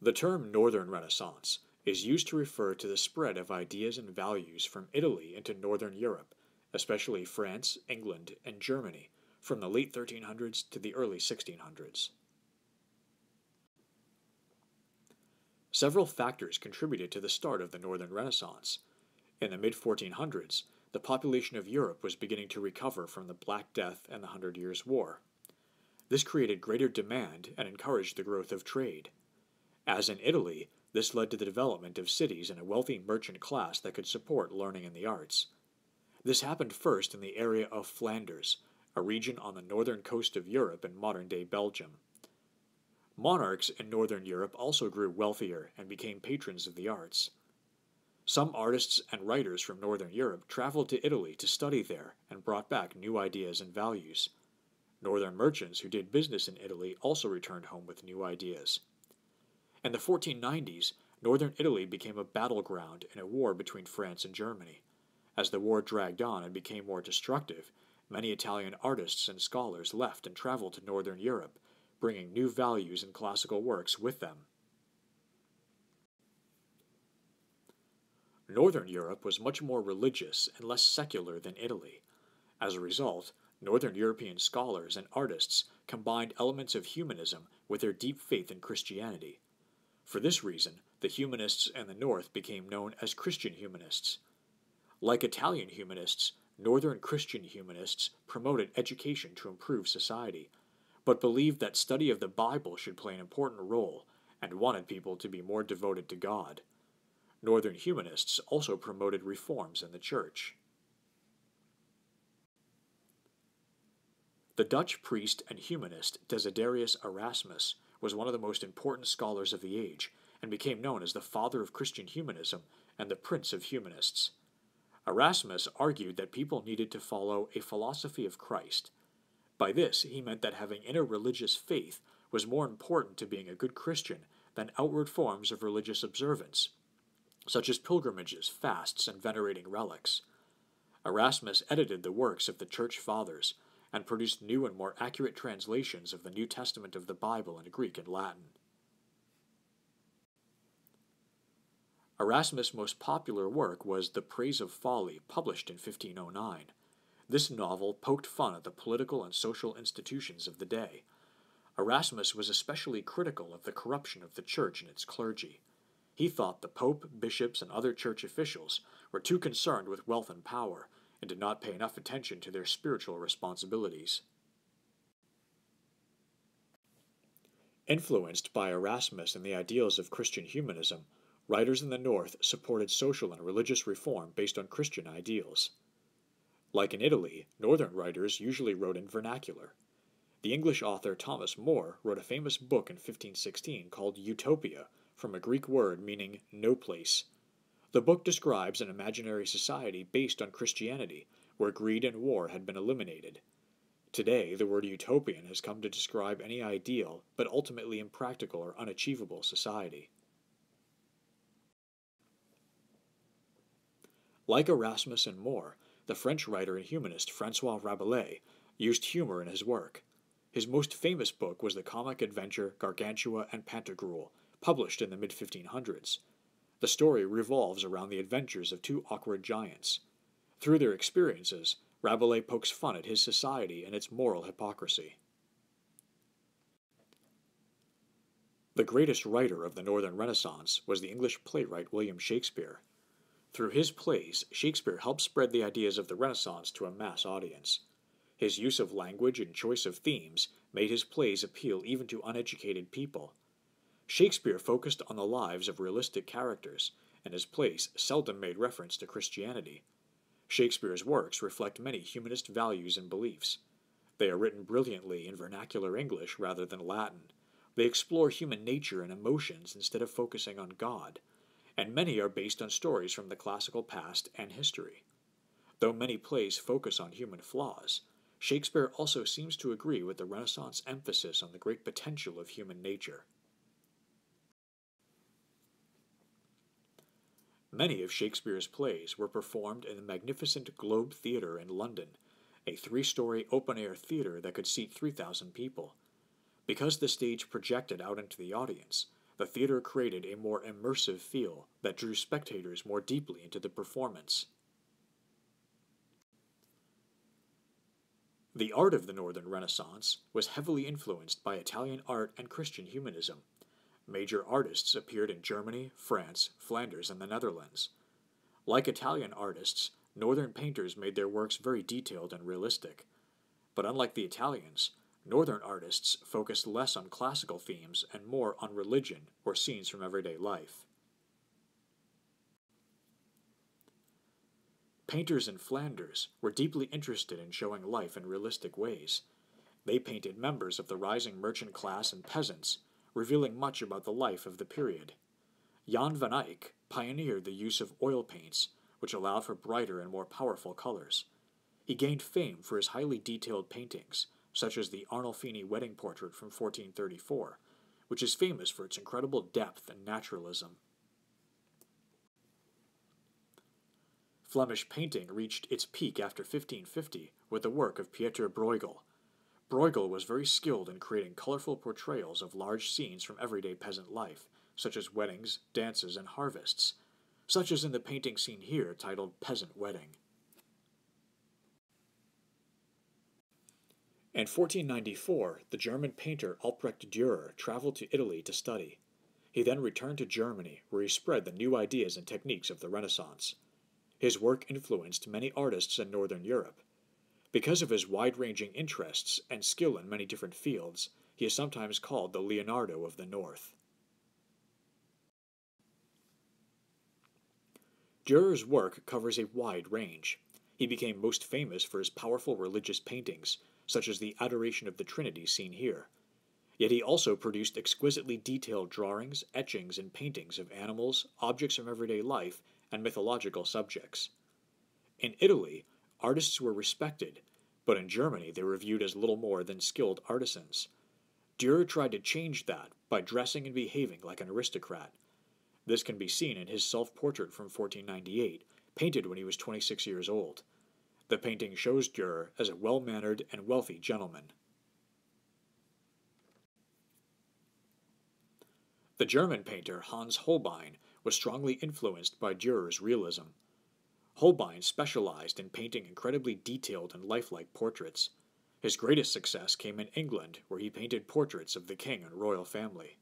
The term Northern Renaissance is used to refer to the spread of ideas and values from Italy into Northern Europe, especially France, England, and Germany, from the late 1300s to the early 1600s. Several factors contributed to the start of the Northern Renaissance. In the mid-1400s, the population of Europe was beginning to recover from the Black Death and the Hundred Years' War. This created greater demand and encouraged the growth of trade. As in Italy, this led to the development of cities and a wealthy merchant class that could support learning and the arts. This happened first in the area of Flanders, a region on the northern coast of Europe in modern-day Belgium. Monarchs in Northern Europe also grew wealthier and became patrons of the arts. Some artists and writers from Northern Europe traveled to Italy to study there and brought back new ideas and values. Northern merchants who did business in Italy also returned home with new ideas. In the 1490s, northern Italy became a battleground in a war between France and Germany. As the war dragged on and became more destructive, many Italian artists and scholars left and traveled to northern Europe, bringing new values and classical works with them. Northern Europe was much more religious and less secular than Italy. As a result, Northern European scholars and artists combined elements of humanism with their deep faith in Christianity. For this reason, the humanists in the North became known as Christian humanists. Like Italian humanists, Northern Christian humanists promoted education to improve society, but believed that study of the Bible should play an important role and wanted people to be more devoted to God. Northern humanists also promoted reforms in the church. The Dutch priest and humanist Desiderius Erasmus was one of the most important scholars of the age and became known as the father of Christian humanism and the prince of humanists. Erasmus argued that people needed to follow a philosophy of Christ. By this, he meant that having inner religious faith was more important to being a good Christian than outward forms of religious observance, such as pilgrimages, fasts, and venerating relics. Erasmus edited the works of the Church Fathers and produced new and more accurate translations of the New Testament of the Bible in Greek and Latin. Erasmus' most popular work was The Praise of Folly, published in 1509. This novel poked fun at the political and social institutions of the day. Erasmus was especially critical of the corruption of the church and its clergy. He thought the Pope, bishops, and other church officials were too concerned with wealth and power and did not pay enough attention to their spiritual responsibilities. Influenced by Erasmus and the ideals of Christian humanism, writers in the North supported social and religious reform based on Christian ideals. Like in Italy, Northern writers usually wrote in vernacular. The English author Thomas More wrote a famous book in 1516 called Utopia, from a Greek word meaning no place. The book describes an imaginary society based on Christianity, where greed and war had been eliminated. Today, the word utopian has come to describe any ideal, but ultimately impractical or unachievable society. Like Erasmus and More, the French writer and humanist François Rabelais used humor in his work. His most famous book was the comic adventure Gargantua and Pantagruel, published in the mid-1500s. The story revolves around the adventures of two awkward giants. Through their experiences, Rabelais pokes fun at his society and its moral hypocrisy. The greatest writer of the Northern Renaissance was the English playwright William Shakespeare. Through his plays, Shakespeare helped spread the ideas of the Renaissance to a mass audience. His use of language and choice of themes made his plays appeal even to uneducated people. Shakespeare focused on the lives of realistic characters, and his plays seldom made reference to Christianity. Shakespeare's works reflect many humanist values and beliefs. They are written brilliantly in vernacular English rather than Latin. They explore human nature and emotions instead of focusing on God, and many are based on stories from the classical past and history. Though many plays focus on human flaws, Shakespeare also seems to agree with the Renaissance emphasis on the great potential of human nature. Many of Shakespeare's plays were performed in the magnificent Globe Theatre in London, a three-story open-air theatre that could seat 3,000 people. Because the stage projected out into the audience, the theater created a more immersive feel that drew spectators more deeply into the performance. The art of the Northern Renaissance was heavily influenced by Italian art and Christian humanism. Major artists appeared in Germany, France, Flanders, and the Netherlands. Like Italian artists, Northern painters made their works very detailed and realistic. But unlike the Italians, Northern artists focused less on classical themes and more on religion or scenes from everyday life. Painters in Flanders were deeply interested in showing life in realistic ways. They painted members of the rising merchant class and peasants, revealing much about the life of the period. Jan van Eyck pioneered the use of oil paints, which allowed for brighter and more powerful colors. He gained fame for his highly detailed paintings, such as the Arnolfini wedding portrait from 1434, which is famous for its incredible depth and naturalism. Flemish painting reached its peak after 1550 with the work of Pieter Bruegel. Bruegel was very skilled in creating colorful portrayals of large scenes from everyday peasant life, such as weddings, dances, and harvests, such as in the painting seen here titled Peasant Wedding. In 1494, the German painter Albrecht Dürer traveled to Italy to study. He then returned to Germany, where he spread the new ideas and techniques of the Renaissance. His work influenced many artists in Northern Europe. Because of his wide-ranging interests and skill in many different fields, he is sometimes called the Leonardo of the North. Dürer's work covers a wide range. He became most famous for his powerful religious paintings, such as the Adoration of the Trinity seen here. Yet he also produced exquisitely detailed drawings, etchings, and paintings of animals, objects from everyday life, and mythological subjects. In Italy, artists were respected, but in Germany they were viewed as little more than skilled artisans. Dürer tried to change that by dressing and behaving like an aristocrat. This can be seen in his self-portrait from 1498, painted when he was 26 years old. The painting shows Dürer as a well-mannered and wealthy gentleman. The German painter Hans Holbein was strongly influenced by Dürer's realism. Holbein specialized in painting incredibly detailed and lifelike portraits. His greatest success came in England, where he painted portraits of the king and royal family.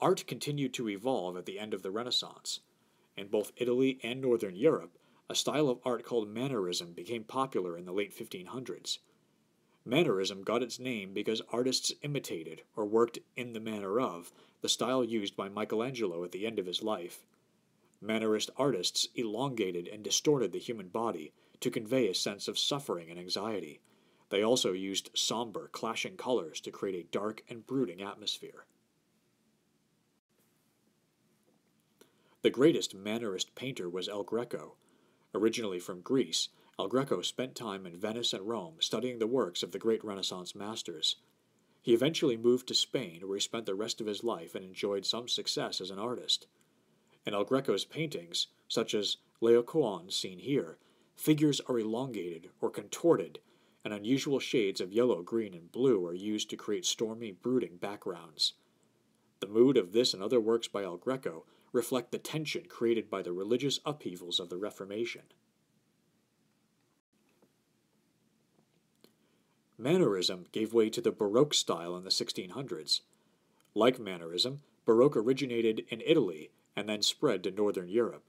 Art continued to evolve at the end of the Renaissance. In both Italy and Northern Europe, a style of art called Mannerism became popular in the late 1500s. Mannerism got its name because artists imitated, or worked in the manner of, the style used by Michelangelo at the end of his life. Mannerist artists elongated and distorted the human body to convey a sense of suffering and anxiety. They also used somber, clashing colors to create a dark and brooding atmosphere. The greatest Mannerist painter was El Greco. Originally from Greece, El Greco spent time in Venice and Rome studying the works of the great Renaissance masters. He eventually moved to Spain, where he spent the rest of his life and enjoyed some success as an artist. In El Greco's paintings, such as Laocoon seen here, figures are elongated or contorted, and unusual shades of yellow, green, and blue are used to create stormy, brooding backgrounds. The mood of this and other works by El Greco reflect the tension created by the religious upheavals of the Reformation. Mannerism gave way to the Baroque style in the 1600s. Like Mannerism, Baroque originated in Italy and then spread to Northern Europe.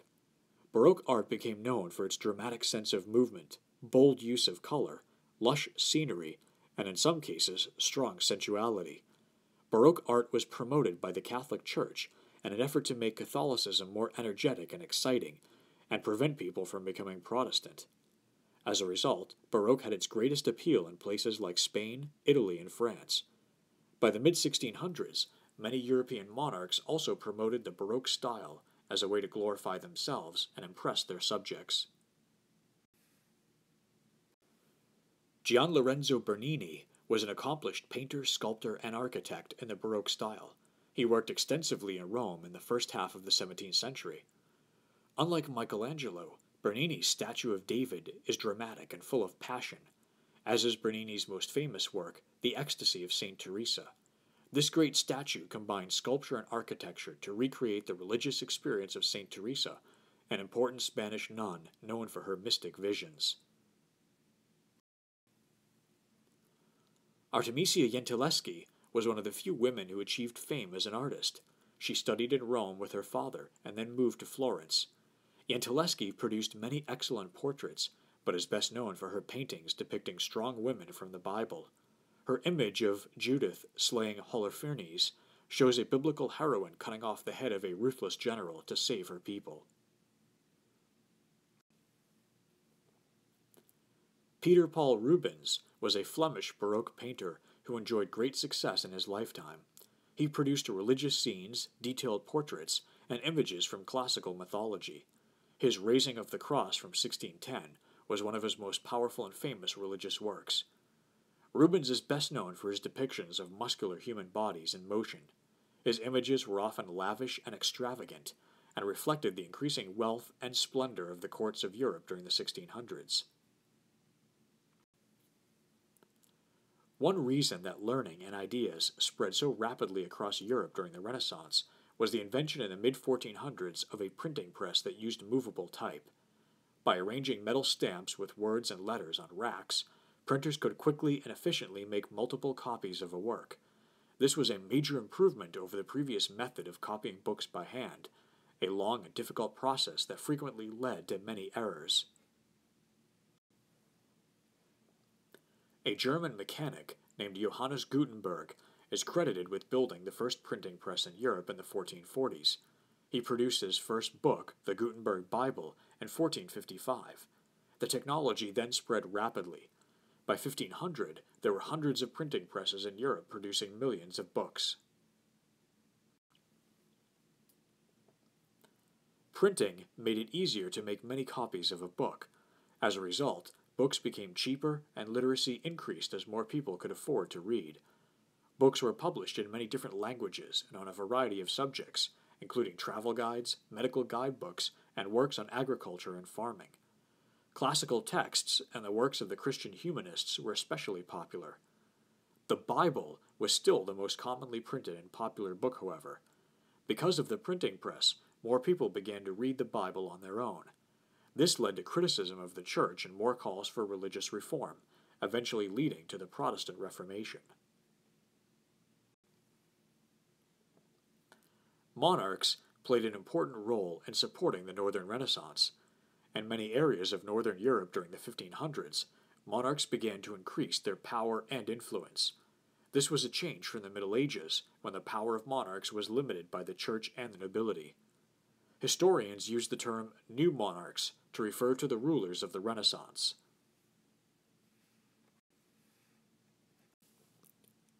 Baroque art became known for its dramatic sense of movement, bold use of color, lush scenery, and in some cases, strong sensuality. Baroque art was promoted by the Catholic Church in an effort to make Catholicism more energetic and exciting, and prevent people from becoming Protestant. As a result, Baroque had its greatest appeal in places like Spain, Italy, and France. By the mid-1600s, many European monarchs also promoted the Baroque style as a way to glorify themselves and impress their subjects. Gian Lorenzo Bernini was an accomplished painter, sculptor, and architect in the Baroque style. He worked extensively in Rome in the first half of the 17th century. Unlike Michelangelo, Bernini's statue of David is dramatic and full of passion, as is Bernini's most famous work, The Ecstasy of Saint Teresa. This great statue combined sculpture and architecture to recreate the religious experience of Saint Teresa, an important Spanish nun known for her mystic visions. Artemisia Gentileschi was one of the few women who achieved fame as an artist. She studied in Rome with her father and then moved to Florence. Gentileschi produced many excellent portraits, but is best known for her paintings depicting strong women from the Bible. Her image of Judith slaying Holofernes shows a biblical heroine cutting off the head of a ruthless general to save her people. Peter Paul Rubens was a Flemish Baroque painter who enjoyed great success in his lifetime. He produced religious scenes, detailed portraits, and images from classical mythology. His Raising of the Cross from 1610 was one of his most powerful and famous religious works. Rubens is best known for his depictions of muscular human bodies in motion. His images were often lavish and extravagant, and reflected the increasing wealth and splendor of the courts of Europe during the 1600s. One reason that learning and ideas spread so rapidly across Europe during the Renaissance was the invention in the mid-1400s of a printing press that used movable type. By arranging metal stamps with words and letters on racks, printers could quickly and efficiently make multiple copies of a work. This was a major improvement over the previous method of copying books by hand, a long and difficult process that frequently led to many errors. A German mechanic named Johannes Gutenberg is credited with building the first printing press in Europe in the 1440s. He produced his first book, the Gutenberg Bible, in 1455. The technology then spread rapidly. By 1500, there were hundreds of printing presses in Europe producing millions of books. Printing made it easier to make many copies of a book. As a result, books became cheaper and literacy increased as more people could afford to read. Books were published in many different languages and on a variety of subjects, including travel guides, medical guidebooks, and works on agriculture and farming. Classical texts and the works of the Christian humanists were especially popular. The Bible was still the most commonly printed and popular book, however. Because of the printing press, more people began to read the Bible on their own. This led to criticism of the Church and more calls for religious reform, eventually leading to the Protestant Reformation. Monarchs played an important role in supporting the Northern Renaissance. In many areas of Northern Europe during the 1500s, monarchs began to increase their power and influence. This was a change from the Middle Ages, when the power of monarchs was limited by the Church and the nobility. Historians use the term new monarchs to refer to the rulers of the Renaissance.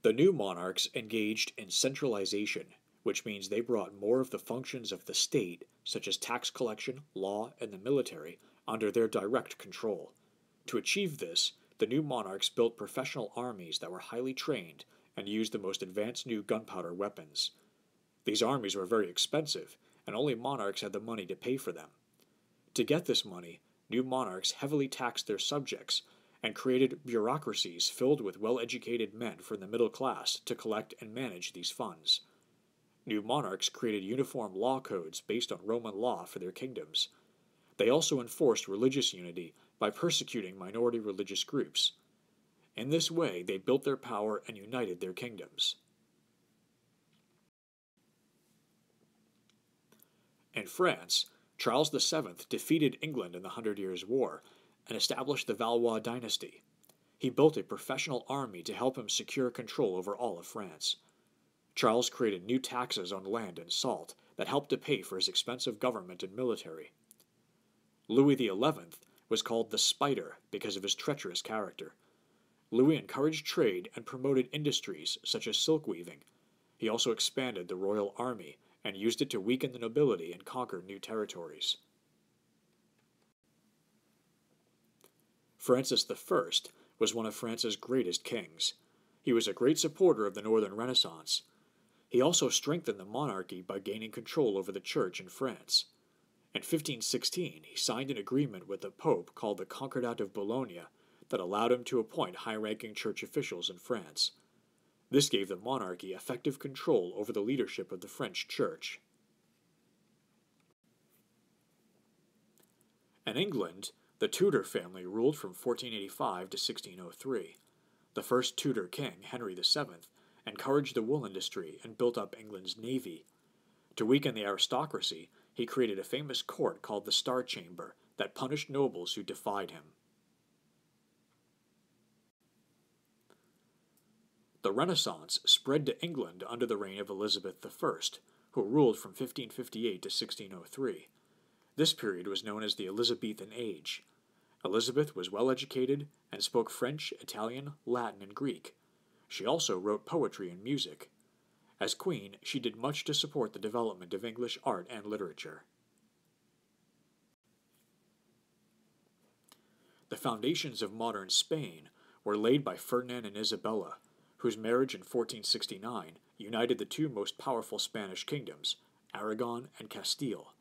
The new monarchs engaged in centralization, which means they brought more of the functions of the state, such as tax collection, law, and the military, under their direct control. To achieve this, the new monarchs built professional armies that were highly trained and used the most advanced new gunpowder weapons. These armies were very expensive, and only monarchs had the money to pay for them. To get this money, new monarchs heavily taxed their subjects and created bureaucracies filled with well-educated men from the middle class to collect and manage these funds. New monarchs created uniform law codes based on Roman law for their kingdoms. They also enforced religious unity by persecuting minority religious groups. In this way, they built their power and united their kingdoms. In France, Charles VII defeated England in the 100 Years' War and established the Valois dynasty. He built a professional army to help him secure control over all of France. Charles created new taxes on land and salt that helped to pay for his expensive government and military. Louis XI was called the Spider because of his treacherous character. Louis encouraged trade and promoted industries such as silk weaving. He also expanded the royal army and used it to weaken the nobility and conquer new territories. Francis I was one of France's greatest kings. He was a great supporter of the Northern Renaissance. He also strengthened the monarchy by gaining control over the Church in France. In 1516, he signed an agreement with the Pope called the Concordat of Bologna that allowed him to appoint high-ranking church officials in France. This gave the monarchy effective control over the leadership of the French Church. In England, the Tudor family ruled from 1485 to 1603. The first Tudor king, Henry VII, encouraged the wool industry and built up England's navy. To weaken the aristocracy, he created a famous court called the Star Chamber that punished nobles who defied him. The Renaissance spread to England under the reign of Elizabeth I, who ruled from 1558 to 1603. This period was known as the Elizabethan Age. Elizabeth was well educated and spoke French, Italian, Latin, and Greek. She also wrote poetry and music. As queen, she did much to support the development of English art and literature. The foundations of modern Spain were laid by Ferdinand and Isabella, whose marriage in 1469 united the two most powerful Spanish kingdoms, Aragon and Castile.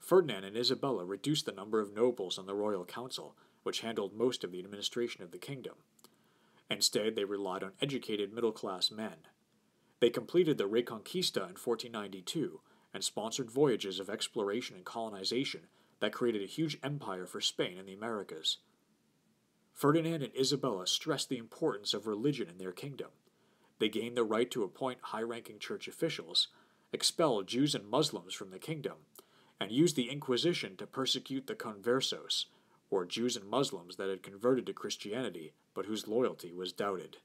Ferdinand and Isabella reduced the number of nobles on the royal council, which handled most of the administration of the kingdom. Instead, they relied on educated middle-class men. They completed the Reconquista in 1492 and sponsored voyages of exploration and colonization that created a huge empire for Spain in the Americas. Ferdinand and Isabella stressed the importance of religion in their kingdom. They gained the right to appoint high-ranking church officials, expel Jews and Muslims from the kingdom, and used the Inquisition to persecute the conversos, or Jews and Muslims that had converted to Christianity but whose loyalty was doubted.